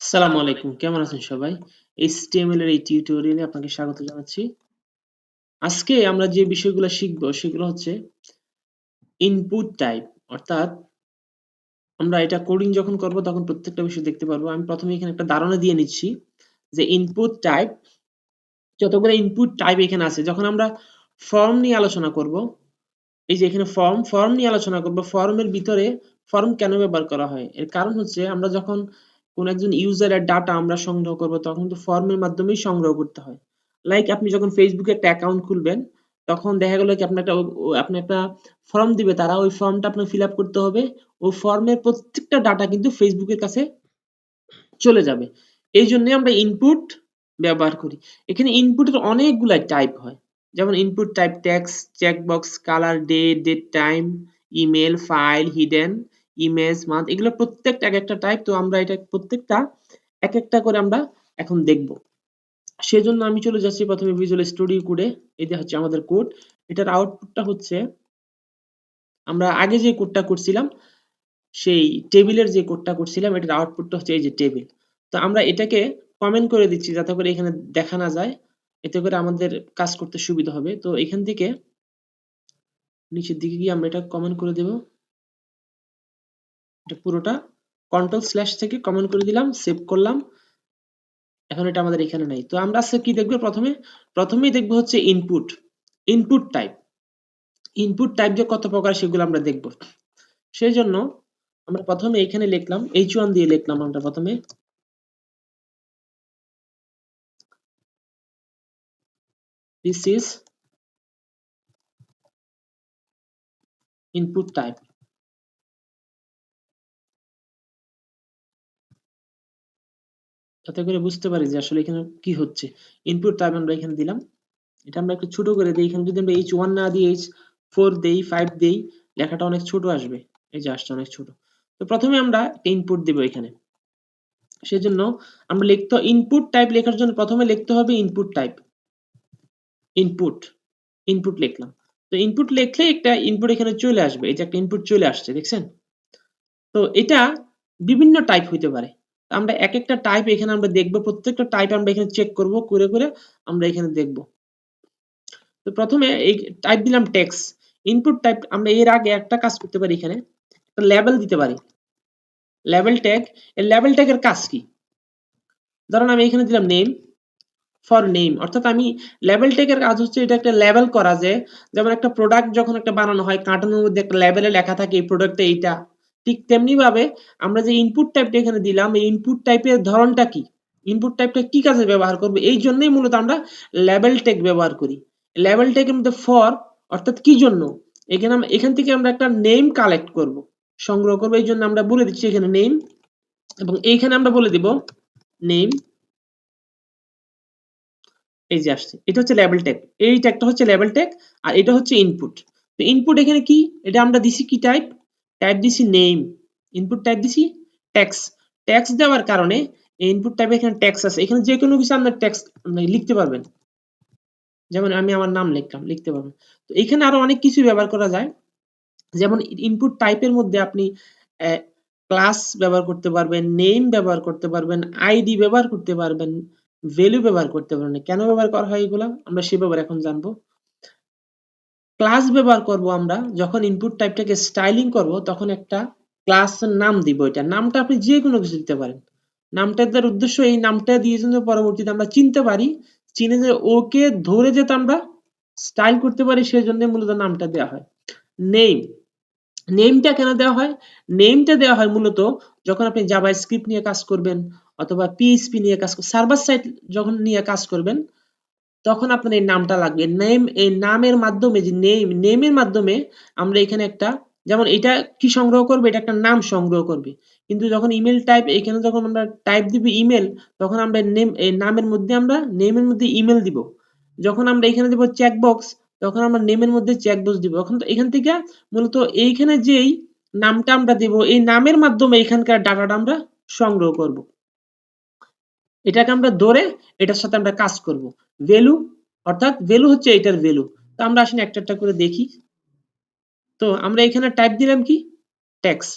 আসসালামু আলাইকুম, কেমন আছেন সবাই? HTML এর এই টিউটোরিয়ালে আপনাকে স্বাগত জানাচ্ছি। আজকে আমরা যে বিষয়গুলো শিখব সেগুলো হচ্ছে ইনপুট টাইপ, অর্থাৎ আমরা এটা কোডিং যখন করব তখন প্রত্যেকটা বিষয় দেখতে পারবো। আমি প্রথমে এখানে একটা ধারণা দিয়ে নিচ্ছি যে ইনপুট টাইপ, যতগুলো ইনপুট টাইপ এখানে আছে, যখন আমরা ফর্ম নিয়ে আলোচনা করব, এই যে এখানে ফর্ম নিয়ে আলোচনা করব, ফর্মের ভিতরে ফর্ম কেন ব্যবহার করা হয়? এর কারণ হচ্ছে আমরা যখন কোন একজন ইউজারের ডাটা আমরা সংগ্রহ করব তখন কিন্তু ফর্মের মাধ্যমেই সংগ্রহ করতে হয়। লাইক আপনি যখন ফেসবুকে একটা অ্যাকাউন্ট খুলবেন তখন দেখা গেল কি আপনি একটা ফর্ম দিবে, তারা ওই ফর্মটা আপনাকে ফিল আপ করতে হবে। ওই ফর্মের প্রত্যেকটা ডাটা কিন্তু ফেসবুকের কাছে চলে যাবে। এই জন্য আমরা ইনপুট ব্যবহার করি। এখানে ইনপুটের অনেকগুলা টাইপ হয়, যেমন input type text, checkbox, colour, date time, email, file, hidden, image, month, এগুলো প্রত্যেকটা এক একটা টাইপ। তো আমরা এটা প্রত্যেকটা এক একটা করে আমরা এখন দেখব। সেজন্য আমি চলে যাচ্ছি প্রথমে ভিজুয়াল স্টুডিও কোডে। এটা হচ্ছে আমাদের কোড। এটার আউটপুটটা হচ্ছে আমরা আগে যে কোডটা করছিলাম, সেই টেবিলের যে কোডটা করছিলাম, এটার আউটপুটটা হচ্ছে এই যে টেবিল। তো আমরা এটাকে কমেন্ট করে দিচ্ছি যাতে করে এখানে দেখা না যায়, এতে করে আমাদের কাজ করতে সুবিধা হবে। তো এখান থেকে নিচের দিকে গিয়ে আমরা এটা কমেন্ট করে দেব। এটা পুরোটা কন্ট্রোল স্ল্যাশ থেকে কমেন্ট করে দিলাম, সেভ করলাম। এখন এটা আমাদের এখানে নাই। তো আমরা আজকে কি দেখবো? প্রথমেই দেখবো হচ্ছে ইনপুট টাইপ। ইনপুট টাইপ যে কত প্রকার সেগুলো আমরা দেখবো। সেই জন্য আমরা প্রথমে এখানে লিখলাম h1 দিয়ে লিখলাম আমরা প্রথমে this is input type। যাতে করে বুঝতে পারি যে আসলে এখানে কি হচ্ছে। ইনপুট টাইপ আমরা এখানে দিলাম। এটা আমরা একটু ছোট করে দিই। এখানে যদি আমরা h1 না দিয়ে h4 দেই, 5 দেই, লেখাটা অনেক ছোট আসবে। এই যে আসছে অনেক ছোট। তো প্রথমে আমরা একটা ইনপুট দেব এখানে। সেজন্য আমরা ইনপুট টাইপ লেখার জন্য প্রথমে লিখতে হবে ইনপুট টাইপ। ইনপুট ইনপুট লিখলাম। তো ইনপুট লিখলে একটা ইনপুট এখানে চলে আসবে। এই যে একটা ইনপুট চলে আসছে, দেখছেন? তো এটা বিভিন্ন টাইপ হইতে পারে। আমরা এক একটা টাইপ এখানে আমরা দেখব, প্রত্যেকটা টাইপ আমরা এখানে চেক করব, করে করে আমরা এখানে দেখব। তো প্রথমে এই টাইপ দিলাম টেক্সট। ইনপুট টাইপ আমরা এর আগে একটা কাজ করতে পারি, এখানে একটা লেবেল দিতে পারি। লেবেল ট্যাগ, এই লেবেল ট্যাগের কাজ কি? ধরুন আমি এখানে দিলাম নেম, ফর নেম, অর্থাৎ আমি লেবেল ট্যাগের কাজ হচ্ছে এটা একটা লেবেল করা, যে যেমন একটা প্রোডাক্ট যখন একটা বানানো হয় কার্টুনের মধ্যে একটা লেবেলে লেখা থাকে এই প্রোডাক্টটা এইটা, ঠিক তেমনি ভাবে আমরা যে ইনপুট টাইপটা এখানে দিলাম, এই ইনপুট টাইপের ধরনটা কি, ইনপুট টাইপটা কি কাজে ব্যবহার করব, এই জন্যই মূলত আমরা লেবেল ট্যাগ ব্যবহার করি। লেবেল ট্যাগের মধ্যে ফর অর্থাৎ কি জন্য, এখান থেকে আমরা একটা নেম কালেক্ট করব, সংগ্রহ করব, এই জন্য আমরা বলে দিচ্ছি এখানে নেম, এবং এইখানে আমরা বলে দিব নেম। এই যে আসছে, এটা হচ্ছে লেবেল ট্যাগ। এই ট্যাগটা হচ্ছে লেবেল ট্যাগ, আর এটা হচ্ছে ইনপুট। তো ইনপুট এখানে কি, এটা আমরা দিছি কি টাইপ, টাইপ দিছি নেম। ইনপুট টাইপ দিছি টেক্সট। টেক্সট দেওয়ার কারণে এই ইনপুট টাইপে এখানে টেক্সট আছে, এখানে যে কোনো কিছু আপনার টেক্সট লিখতে পারবেন। যেমন আমি আমার নাম লিখলাম, লিখতে পারবেন। তো এখানে আরো অনেক কিছু ব্যবহার করা যায়, যেমন ইনপুট টাইপের মধ্যে আপনি ক্লাস ব্যবহার করতে পারবেন, নেম ব্যবহার করতে পারবেন, আইডি ব্যবহার করতে পারবেন, ভ্যালু ব্যবহার করতে পারবেন। কেন ব্যবহার করা হয় এগুলা আমরা সে ব্যাপারে এখন জানবো। ক্লাস ব্যবহার করব আমরা যখন ইনপুট টাইপটাকে স্টাইলিং করব, তখন একটা ক্লাসের নাম দিব। এটা নামটা আপনি যে কোনো কিছু দিতে পারেন। নামটা দেওয়ার উদ্দেশ্য এই নামটা দিয়ে যেন পরবর্তীতে আমরা চিনতে পারি, চিনে যে ওকে ধরে যেতে আমরা স্টাইল করতে পারি, সেই জন্য মূলত নামটা দেওয়া হয়। নেম, নেমটা কেন দেওয়া হয়? নেমটা দেওয়া হয় মূলত যখন আপনি জাভাস্ক্রিপ্ট নিয়ে কাজ করবেন, অথবা পিএইচপি নিয়ে কাজ করবেন, সার্ভার সাইড যখন নিয়ে কাজ করবেন, তখন আপনার এই নামটা লাগবে। নেম, এই নামের মাধ্যমে, যে নেমের মাধ্যমে আমরা এখানে একটা, যেমন এটা কি সংগ্রহ করবে, এটা একটা নাম সংগ্রহ করবে। কিন্তু যখন ইমেল টাইপ, এখানে যখন আমরা টাইপ দিব ইমেল, তখন আমরা নেম, এই নামের মধ্যে আমরা নেমের মধ্যে ইমেল দিব। যখন আমরা এখানে দেব চেকবক্স, তখন আমরা নেমের মধ্যে চেকবক্স দিব। এখন তো এখান থেকে মূলত এইখানে যেই নামটা আমরা দেব, এই নামের মাধ্যমে এখানকার ডাটাটা আমরা সংগ্রহ করব। এটাকে আমরা ধরে এটার সাথে আমরা কাজ করব। ভ্যালু, অর্থাৎ ভ্যালু হচ্ছে এটার ভ্যালু। তো আমরা আসলে একটা একটা করে দেখি। তো আমরা এখানে টাইপ দিলাম কি টেক্সট।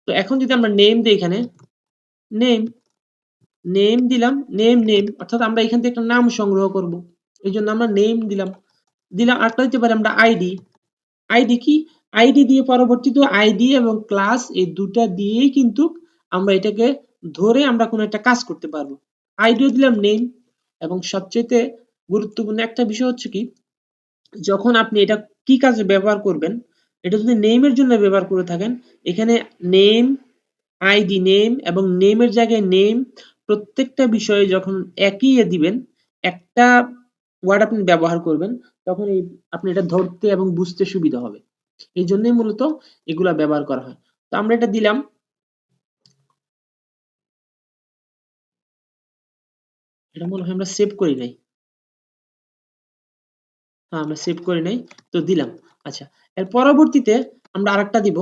তো এখন যদি আমরা নেম দিই, এখানে নেম, নেম দিলাম, নেম অর্থাৎ আমরা এখান থেকে একটা নাম সংগ্রহ করব, এই জন্য আমরা নেম দিলাম। আরেকটা দিতে পারি আমরা আইডি। আইডি কি? আইডি দিয়ে পরবর্তীতে আইডি এবং ক্লাস এই দুটা দিয়েই কিন্তু আমরা এটাকে ধরে আমরা কোনো একটা কাজ করতে পারবো। আইডিও দিলাম নেম, এবং সবচেয়ে গুরুত্বপূর্ণ একটা বিষয় হচ্ছে কি, যখন আপনি এটা কি কাজে ব্যবহার করবেন, এটা যদি নেমের জন্য ব্যবহার করে থাকেন, এখানে নেম, আইডি নেম এবং নেমের জায়গায় নেম, প্রত্যেকটা বিষয়ে যখন একই দিবেন, একটা ওয়ার্ড আপনি ব্যবহার করবেন, তখন আপনি এটা ধরতে এবং বুঝতে সুবিধা হবে। এই জন্যই মূলত এগুলা ব্যবহার করা হয়। তো আমরা এটা দিলাম, এটা মনে হয় আমরা সেভ করি নাই। হ্যাঁ, আমরা সেভ করি নাই, তো দিলাম। আচ্ছা, এর পরবর্তীতে আমরা আরেকটা দিব,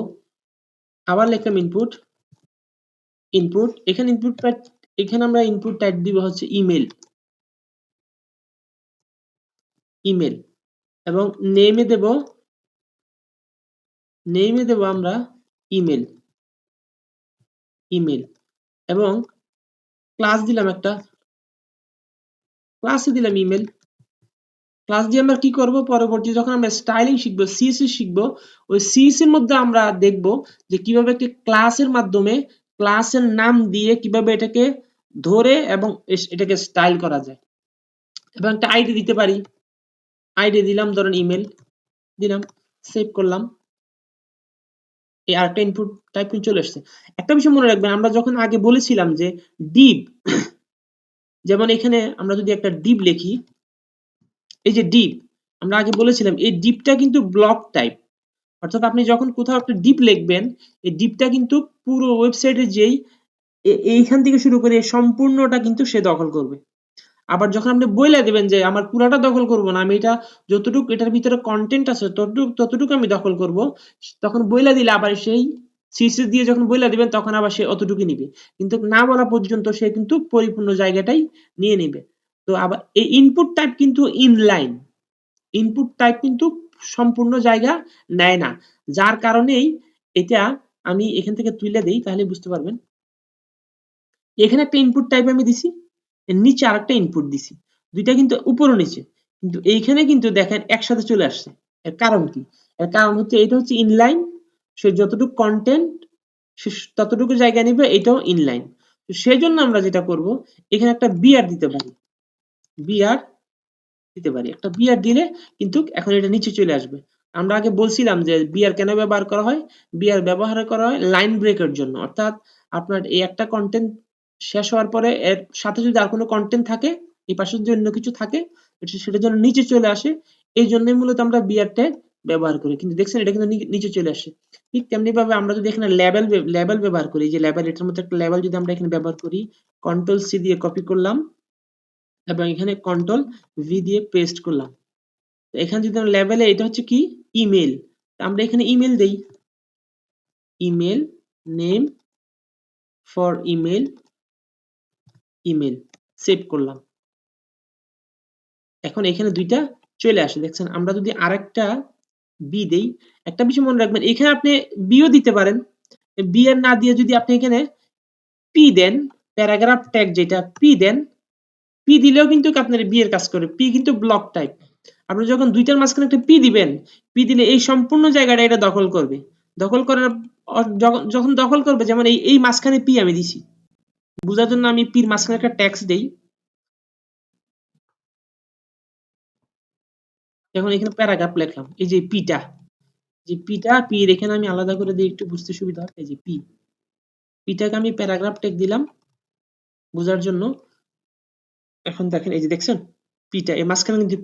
আবার লিখলাম ইনপুট। এখানে এখানে আমরা ইনপুট টাইপ দিব হচ্ছে ইমেল। ইমেল এবং নেমে দেব, আমরা ইমেল। ইমেল এবং ক্লাস দিলাম একটা, ক্লাসে দিলাম ইমেল। ক্লাস দিয়ে আমরা কি করব, পরবর্তী যখন আমরা স্টাইলিং শিখবো, সিএসএস শিখবো, ওই সিএসএস এর মধ্যে আমরা দেখব যে কিভাবে একটি ক্লাসের মাধ্যমে ক্লাসের নাম দিয়ে কিভাবে এটাকে ধরে এবং এটাকে স্টাইল করা যায়। এবং একটা আইডি দিতে পারি, আইডি দিলাম ধরেন ইমেল, দিলাম, সেভ করলাম। এই আরেকটা ইনপুট টাইপ চলে আসছে। একটা বিষয় মনে রাখবেন, আমরা যখন আগে বলেছিলাম যে ডিভ, যেমন এখানে আমরা যদি একটা ডিভ লিখি, এই যে ডিভ, আমরা আগে বলেছিলাম এই ডিভটা কিন্তু ব্লক টাইপ, অর্থাৎ আপনি যখন কোথাও একটা ডিপ লিখবেন, এই ডিপটা কিন্তু পুরো ওয়েবসাইটে যেই এইখান থেকে শুরু করে সম্পূর্ণটা কিন্তু সে দখল করবে। আবার যখন আপনি বইলা দিবেন যে আমার পুরাটা দখল করব না, আমি এটা যতটুকু এটার ভিতরে কন্টেন্ট আছে ততটুকু আমি দখল করব, তখন বইলা দিলে আবার সেই সিএসএস দিয়ে যখন বইলা দিবেন তখন আবার সে অতটুকু নিবে, কিন্তু না বলা পর্যন্ত সে কিন্তু পরিপূর্ণ জায়গাটাই নিয়ে নেবে। তো আবার এই ইনপুট টাইপ কিন্তু ইনলাইন, ইনপুট টাইপ কিন্তু সম্পূর্ণ জায়গা নেয় না, যার কারণেই এটা আমি এখান থেকে তুলে দেই, তাহলে বুঝতে পারবেন। এখানে একটা ইনপুট টাইপ আমি দিছি, এর নিচে আরেকটা ইনপুট দিছি, দুইটা কিন্তু উপর ও নিচে, কিন্তু এইখানে কিন্তু দেখেন একসাথে চলে আসছে। এর কারণ কি? এর কারণ হচ্ছে এটা হচ্ছে ইনলাইন, সে যতটুকু কন্টেন্ট সে ততটুকু জায়গা নিবে, এটাও ইনলাইন। তো সেই জন্য আমরা যেটা করব, এখানে একটা বিআর দিতে পারি, বিআর দিতে পারি, একটা বিআর দিলে কিন্তু এখন এটা নিচে চলে আসবে। আমরা আগে বলছিলাম যে বিআর কেন ব্যবহার করা হয়, বিআর ব্যবহার করা হয় লাইন ব্রেকের জন্য, অর্থাৎ আপনার এই একটা কন্টেন্ট শেষ হওয়ার পরে এর সাথে যদি আর কোনো কন্টেন্ট থাকে, এই পাশে যদি অন্য কিছু থাকে, সেটার জন্য নিচে চলে আসে, এই জন্যই মূলত আমরা বিআর ট্যাগ ব্যবহার করি। কিন্তু দেখছেন এটা কিন্তু নিচে চলে আসে। ঠিক তেমনি ভাবে আমরা যদি এখানে লেবেল ব্যবহার করি, যে লেবেল, এটার মধ্যে একটা লেবেল যদি আমরা এখানে ব্যবহার করি, কন্ট্রোল সি দিয়ে কপি করলাম এবং এখানে কন্ট্রোল ভি দিয়ে পেস্ট করলাম। এখানে যদি আমরা লেভেলে, এটা হচ্ছে কি ইমেল, আমরা এখানে ইমেল দেই, email name for email, email, save করলাম। এখন এখানে দুইটা চলে আসে, দেখছেন। আমরা যদি আরেকটা বি দেই, একটা বিষয় মনে রাখবেন, এখানে আপনি বিও দিতে পারেন, বি এর না দিয়ে যদি আপনি এখানে পি দেন, প্যারাগ্রাফ ট্যাগ যেটা পি দেন, পি দিলেও কিন্তু আপনার বি এর কাজ করে, পি কিন্তু ব্লক টাইপ। আপনি যখন দুইটার মাঝখানে একটা পি দিবেন, পি দিলে এই সম্পূর্ণ জায়গাটা এটা দখল করবে, দখল করার যখন দখল করবে, যেমন এই মাঝখানে পি আমি দিছি, বোঝার জন্য আমি পির মাঝখানে একটা ট্যাক্স দেই, এখন এখানে প্যারাগ্রাফ লিখলাম, এই যে পিটা, যে পিটা পি এখানে আমি আলাদা করে দিই একটু বুঝতে সুবিধা হয়, এই যে পিটাকে আমি প্যারাগ্রাফ ট্যাগ দিলাম বোঝার জন্য। এখন দেখেন, এই যে দেখছেন পিটা এর মাঝখানে কিন্তু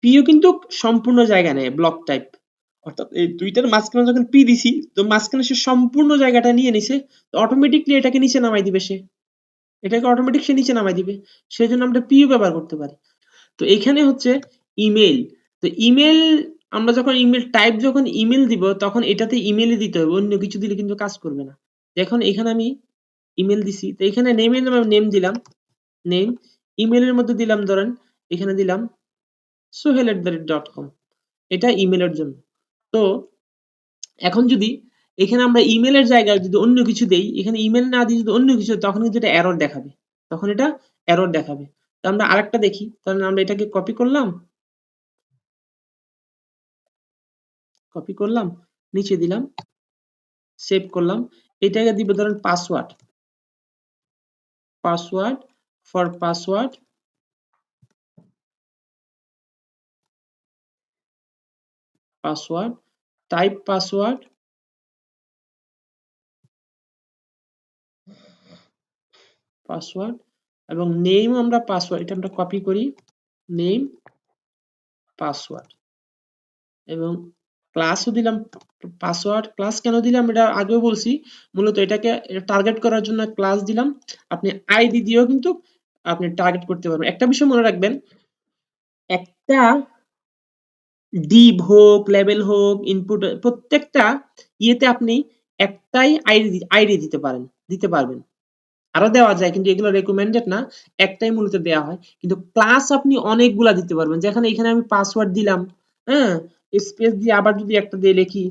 পিও কিন্তু সম্পূর্ণ জায়গা নেয় ব্লক টাইপ, অর্থাৎ এই দুইটার মাঝখানে যখন পি দিছি, তো মাঝখানে সে সম্পূর্ণ জায়গাটা নিয়ে নিছে, তো অটোমেটিকলি এটাকে নিচে নামাই দিবে, এটাকে অটোমেটিক সে নিচে নামাই দিবে, সেই জন্য আমরা পিও ব্যবহার করতে পারি। তো এখানে হচ্ছে ইমেল, তো ইমেল, আমরা যখন ইমেল টাইপ, যখন ইমেল দিব তখন এটাতে ইমেলই দিতে হবে, অন্য কিছু দিলে কিন্তু কাজ করবে না। এখন এখানে আমি ইমেল দিছি, তো এখানে নেমের নামে নেম দিলাম, নেম, ইমেলের মধ্যে দিলাম ধরেন এখানে দিলাম sohail@com, এটা ইমেলের জন্য। তো এখন যদি এখানে আমরা ইমেলের জায়গায় যদি অন্য কিছু দেই, এখানে ইমেল না দিয়ে যদি অন্য কিছু, তখন কিন্তু এটা এরর দেখাবে। তখন এটা এরর দেখাবে। তো আমরা আরেকটা দেখি, তাহলে আমরা এটাকে কপি করলাম, নিচে দিলাম, সেভ করলাম। এটাকে দিব ধরেন password for password type password এবং নেম আমরা পাসওয়ার্ড, এটা আমরা কপি করি, নেম পাসওয়ার্ড এবং ক্লাসও দিলাম পাসওয়ার্ড। ক্লাস কেন দিলাম এটা আগেও বলছি, মূলত এটাকে টার্গেট করার জন্য ক্লাস দিলাম। আপনি আইডি দিয়েও কিন্তু আপনি টার্গেট করতে পারবেন। একটা বিষয় মনে রাখবেন, একটা ডিভ হোক, লেবেল হোক, ইনপুট, প্রত্যেকটা ইয়েতে আপনি একটাই আইডি দিতে পারবেন। আরো দেওয়া যায় কিন্তু এগুলো রেকমেন্ডেড না, একটাই মূলত দেওয়া হয়। কিন্তু ক্লাস আপনি অনেকগুলা দিতে পারবেন, যেখানে এখানে আমি পাসওয়ার্ড দিলাম, হ্যাঁ, স্পেস দিয়ে আবার যদি একটা দিয়ে লিখি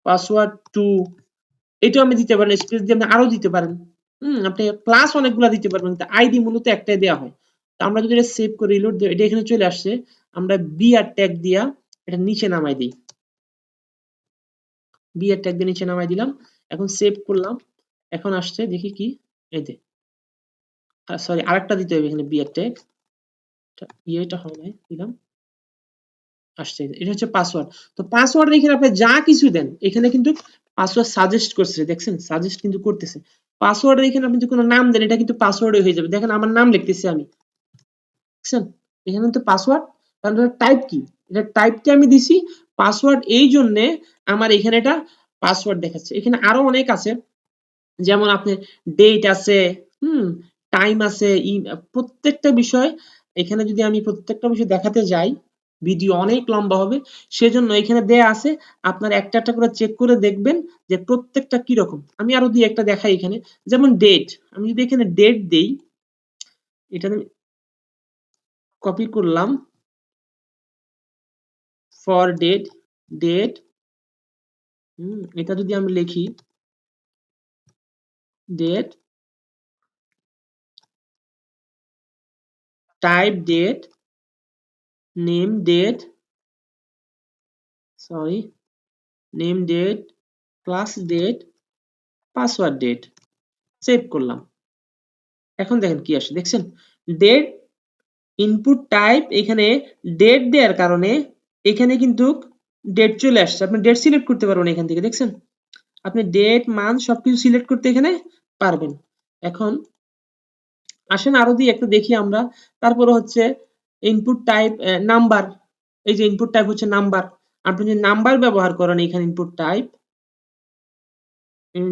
পাসওয়ার্ড টু, এটাও আমি দিতে পারেন, স্পেস দিয়ে আপনি আরো দিতে পারেন। আপনি ক্লাস অনেকগুলা দিতে পারবেন, কিন্তু আইডি মূলত একটাই দেওয়া হয়। তো আমরা যদি এটা সেভ করে রিলোড দিই, এটা এখানে চলে আসছে। আমরা বি আর ট্যাগ দিয়া এটা নিচে নামাই দিই, বি আর ট্যাগ দিয়ে নিচে নামাই দিলাম। এখন সেভ করলাম, এখন আসছে দেখি কি, এই যে সরি আরেকটা দিতে হবে এখানে বি আর ট্যাগ, এটা হয় নাই, দিলাম, আসছে, এটা হচ্ছে পাসওয়ার্ড। তো পাসওয়ার্ড এখানে আপনি যা কিছু দেন, এখানে কিন্তু পাসওয়ার্ড সাজেস্ট করছে, দেখছেন সাজেস্ট কিন্তু করতেছে। পাসওয়ার্ডের এখানে আপনি যদি কোনো নাম দেন, এটা কিন্তু পাসওয়ার্ডে হয়ে যাবে। দেখেন আমার নাম লিখতেছি আমি, দেখছেন এখানে কিন্তু পাসওয়ার্ড, কারণ এটা টাইপ কি, এটা টাইপটা আমি দিছি পাসওয়ার্ড, এই জন্য আমার এখানে এটা পাসওয়ার্ড দেখাচ্ছে। এখানে আরো অনেক আছে, যেমন আপনি ডেট আছে, টাইম আছে, প্রত্যেকটা বিষয়, এখানে যদি আমি প্রত্যেকটা বিষয় দেখাতে যাই ভিডিও অনেক লম্বা হবে। সেজন্য এখানে দেয়া আছে, আপনার একটা একটা করে চেক করে দেখবেন যে প্রত্যেকটা কি রকম। আমি আরো দুই একটা দেখাই এখানে, যেমন ডেট, আমি যদি এখানে ডেট দেই, এটা আমি কপি করলাম, ফর ডেট, এটা যদি আমি লিখি date, type date, name date, sorry name date, class date, password date, save করলাম। এখন দেখেন কি আসে, দেখছেন ডেট, ইনপুট টাইপ, এখানে ডেট দেওয়ার কারণে এখানে কিন্তু ডেট চলে আসছে। আপনি ডেট সিলেক্ট করতে পারবেন এখান থেকে, দেখছেন আপনি ডেট মান্থ সবকিছু সিলেক্ট করতে এখানে পারবেন। এখন আসেন আরো দিয়ে একটা দেখি আমরা। তারপরে হচ্ছে ইনপুট টাইপ নাম্বার, এই যে ইনপুট টাইপ হচ্ছে নাম্বার। আপনি যদি নাম্বার ব্যবহার করেন এখানে ইনপুট টাইপ,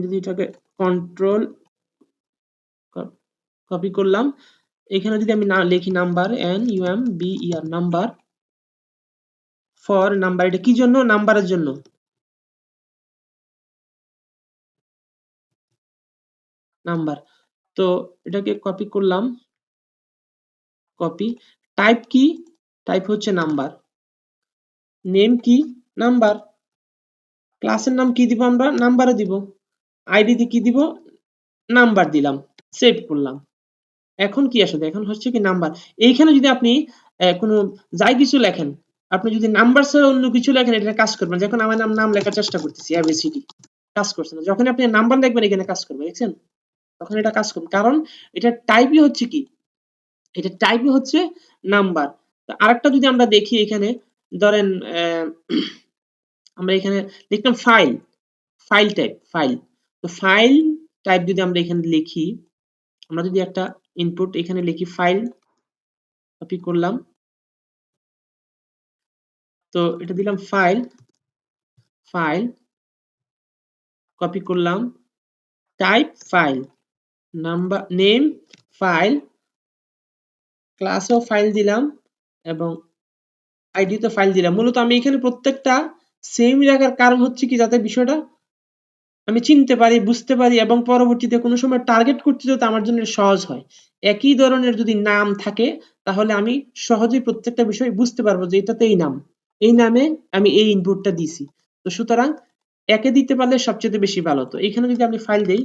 যদি এটাকে কন্ট্রোল কপি করলাম, এখানে যদি আমি না লিখি number, NUMBER number, for number, এটা কি জন্য, নাম্বারের জন্য, নাম্বার। তো এটাকে কপি করলাম, কপি, টাইপ কি, টাইপ হচ্ছে নাম্বার, নেম কি, নাম্বার, ক্লাসের নাম কি দিব, আমরা নাম্বারে দিব, আইডি তে কি দিব, নাম্বার দিলাম, সেভ করলাম। এখন কি আসলে, এখন হচ্ছে কি নাম্বার। এইখানে যদি আপনি কোনো যাই কিছু লেখেন, আপনি যদি নাম্বার ছাড়া অন্য কিছু লেখেন, এটা কাজ করবে না। যখন আমার নাম লেখার চেষ্টা করতেছি ABCD, কাজ করছে না। যখন আপনি নাম্বার লিখবেন এখানে কাজ করবে, দেখছেন তখন এটা কাজ করবে, কারণ এটা টাইপই হচ্ছে কি, এটা টাইপই হচ্ছে নাম্বার। আরেকটা যদি আমরা দেখি এখানে, ধরেন আমরা এখানে লিখলাম ফাইল টাইপ, তো ফাইল টাইপ যদি আমরা এখানে লিখি, আমরা যদি একটা ইনপুট এখানে লিখি ফাইল, কপি করলাম, তো এটা দিলাম ফাইল, কপি করলাম, type file, number, name file, ক্লাসও ফাইল দিলাম এবং আইডি তো ফাইল দিলাম। মূলত আমি এখানে প্রত্যেকটা সেম রাখার কারণ হচ্ছে কি, যাতে বিষয়টা আমি চিনতে পারি, বুঝতে পারি এবং পরবর্তীতে কোনো সময় টার্গেট করতে যাতে আমার জন্য সহজ হয়। একই ধরনের যদি নাম থাকে, তাহলে আমি সহজেই প্রত্যেকটা বিষয় বুঝতে পারবো যে এটাতে এই নাম, এই নামে আমি এই ইনপুটটা দিছি। তো সুতরাং একে দিতে পারলে সবচেয়ে বেশি ভালো। তো এখানে যদি আমি ফাইল দেই,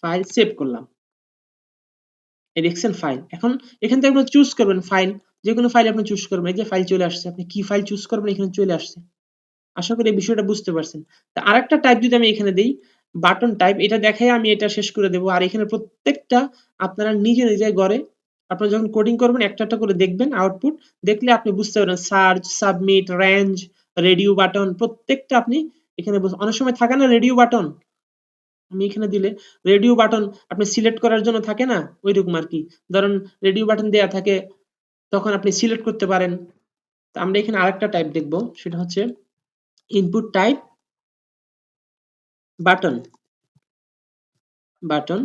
ফাইল সেভ করলাম, এই দেখছেন ফাইল। এখন এখান থেকে আপনি চুজ করবেন ফাইল, যে কোনো ফাইল আপনি চুজ করবেন। এই যে ফাইল চলে আসছে, আপনি কি ফাইল চুজ করবেন এখানে চলে আসছে। আশা করি এই বিষয়টা বুঝতে পারছেন। তা আরেকটা টাইপ যদি আমি এখানে দেই বাটন টাইপ, এটা দেখাই আমি এটা শেষ করে দেব। আর এখানে প্রত্যেকটা আপনারা নিজে নিজে ঘরে আপনারা যখন কোডিং করবেন একটা একটা করে দেখবেন আউটপুট, দেখলে আপনি বুঝতে পারবেন search, submit, range, radio button প্রত্যেকটা আপনি এখানে অনেক সময় থাকে না রেডিও বাটন, আমি এখানে দিলে রেডিও বাটন আপনি সিলেক্ট করার জন্য থাকে না ওইরকম আর কি, ধরুন রেডিও বাটন দেয়া থাকে তখন আপনি সিলেক্ট করতে পারেন। তো আমরা এখানে আরেকটা টাইপ দেখব, সেটা হচ্ছে ইনপুট টাইপ বাটন। বাটন,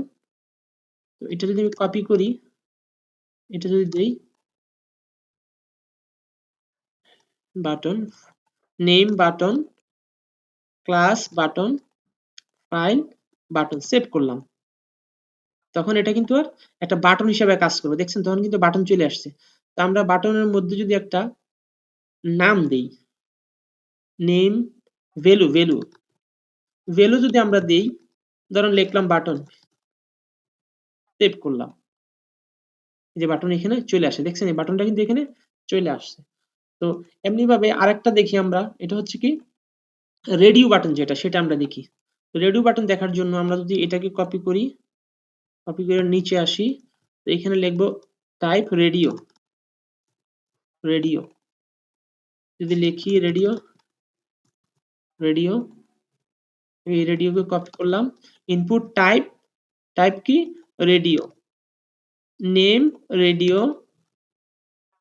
তো এটা যদি আমি কপি করি, এটা যদি দেই button, name button, class button, file button, save করলাম, তখন এটা কিন্তু আর একটা বাটন হিসেবে কাজ করবে। দেখছেন তখন কিন্তু বাটন চলে আসছে। তো আমরা বাটনের মধ্যে যদি একটা নাম দেই, নেম, ভ্যালু, ভ্যালু, ভ্যালু যদি আমরা দেই, ধরুন লিখলাম বাটন, সেভ করলাম, এই যে বাটন এখানে চলে আসে, দেখছেন এই বাটনটা কিন্তু এখানে চলে আসছে। তো এমনি ভাবে আরেকটা দেখি আমরা, এটা হচ্ছে কি রেডিও বাটন, যেটা সেটা আমরা দেখি। রেডিও বাটন দেখার জন্য আমরা যদি এটাকে কপি করি, কপি করে নিচে আসি, তো এখানে লিখবো টাইপ রেডিও, রেডিও যদি লিখি রেডিও, রেডিও, এই রেডিওকে কপি করলাম, ইনপুট টাইপ, টাইপ কি radio, name radio,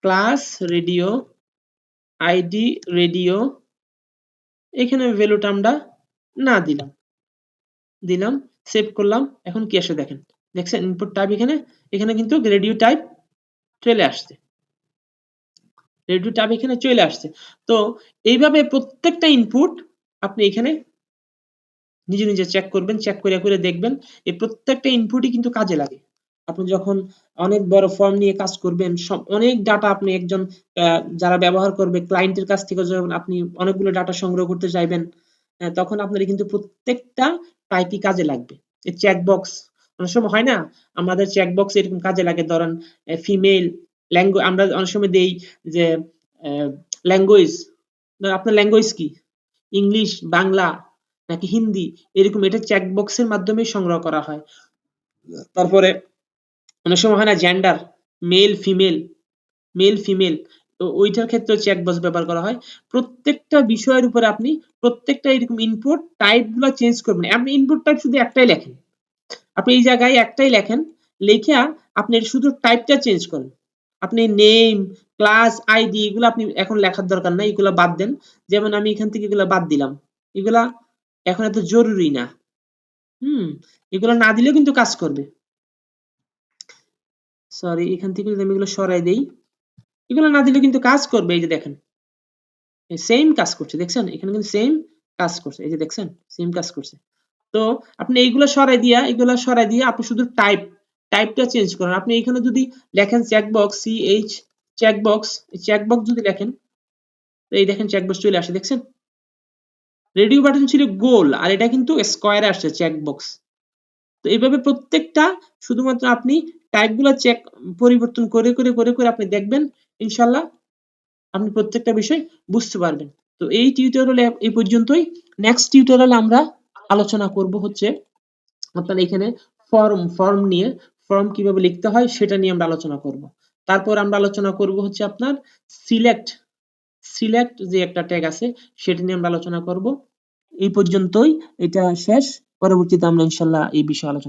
class radio, ID radio, এখানে ভ্যালুটা আমরা না দিলাম, দিলাম, সেভ করলাম। এখন কি আসে দেখেন, দেখছেন ইনপুট টাইপ এখানে, এখানে কিন্তু রেডিও টাইপ চলে আসছে, রেডিও টাইপ এখানে চলে আসছে। তো এইভাবে প্রত্যেকটা ইনপুট আপনি এখানে নিজে নিজে চেক করবেন, চেক করে করে দেখবেন এই প্রত্যেকটা ইনপুটই কিন্তু কাজে লাগে। আপনি যখন অনেক বড় ফর্ম নিয়ে কাজ করবেন, সব অনেক ডাটা আপনি একজন যারা ব্যবহার করবে ক্লায়েন্টের কাছ থেকে যখন আপনি অনেকগুলো ডাটা সংগ্রহ করতে চাইবেন, তখন আপনার কিন্তু প্রত্যেকটা টাইপই কাজে লাগবে। এই চেক বক্স অনেক সময় হয় না, আমাদের চেক বক্স এরকম কাজে লাগে, ধরেন ফিমেল ল্যাঙ্গুয়েজ আমরা অনেক সময় দেই যে ল্যাঙ্গুয়েজ, আপনার ল্যাঙ্গুয়েজ কি, ইংলিশ, বাংলা নাকি হিন্দি, এরকম এটা চেক বক্সের মাধ্যমে সংগ্রহ করা হয়। তারপরে অনেক সময় হয় না gender, male female, male female, তো ওইটার ক্ষেত্রে চেক বক্স ব্যবহার করা হয়। প্রত্যেকটা বিষয়ের উপরে আপনি প্রত্যেকটা এরকম ইনপুট টাইপ গুলো চেঞ্জ করবেন। আপনি ইনপুট টাইপ শুধু একটাই লেখেন, আপনি এই জায়গায় একটাই লেখেন, লিখে আপনি শুধু টাইপটা চেঞ্জ করেন। আপনি নেম, ক্লাস, আইডি এগুলো আপনি এখন লেখার দরকার নাই, এগুলো বাদ দেন। যেমন আমি এখান থেকে এগুলো বাদ দিলাম, এগুলা এখন এত জরুরি না। হুম, এগুলো না দিলেও কিন্তু কাজ করবে। সরি, এখান থেকে যদি আমি এগুলো সরাই দেই, এগুলো না দিলেও কিন্তু কাজ করবে। এই যে দেখেন সেম কাজ করছে, দেখছেন এখানে কিন্তু সেম কাজ করছে, এই যে দেখছেন সেম কাজ করছে। তো আপনি এইগুলো সরাই দিয়া, এগুলো সরাই দিয়ে আপনি শুধু টাইপটা চেঞ্জ করেন। আপনি এখানে যদি লেখেন চেকবক্স, সিএইচ চেকবক্স, চেকবক্স যদি লেখেন, তো এই দেখেন চেকবক্স চলে আসে, দেখছেন রেডিও বাটন ছিল গোল আর এটা কিন্তু স্কয়ারে আসছে চেকবক্স। তো এইভাবে প্রত্যেকটা শুধুমাত্র আপনি টাইপগুলো চেক পরিবর্তন করে করে করে করে আপনি দেখবেন, ইনশাল্লাহ আপনি প্রত্যেকটা বিষয় বুঝতে পারবেন। তো এই টিউটোরিয়ালে এই পর্যন্তই। নেক্সট টিউটোরিয়ালে আমরা আলোচনা করব হচ্ছে আপনার এখানে ফর্ম নিয়ে, ফর্ম কিভাবে লিখতে হয় সেটা নিয়ে আমরা আলোচনা করব। তারপর আমরা আলোচনা করব হচ্ছে আপনার সিলেক্ট, সিলেক্ট যে একটা ট্যাগ আছে সেটা নিয়ে আমরা আলোচনা করব। এই পর্যন্তই, এটা শেষ। পরবর্তীতে আমরা ইনশাল্লাহ এই বিষয়ে আলোচনা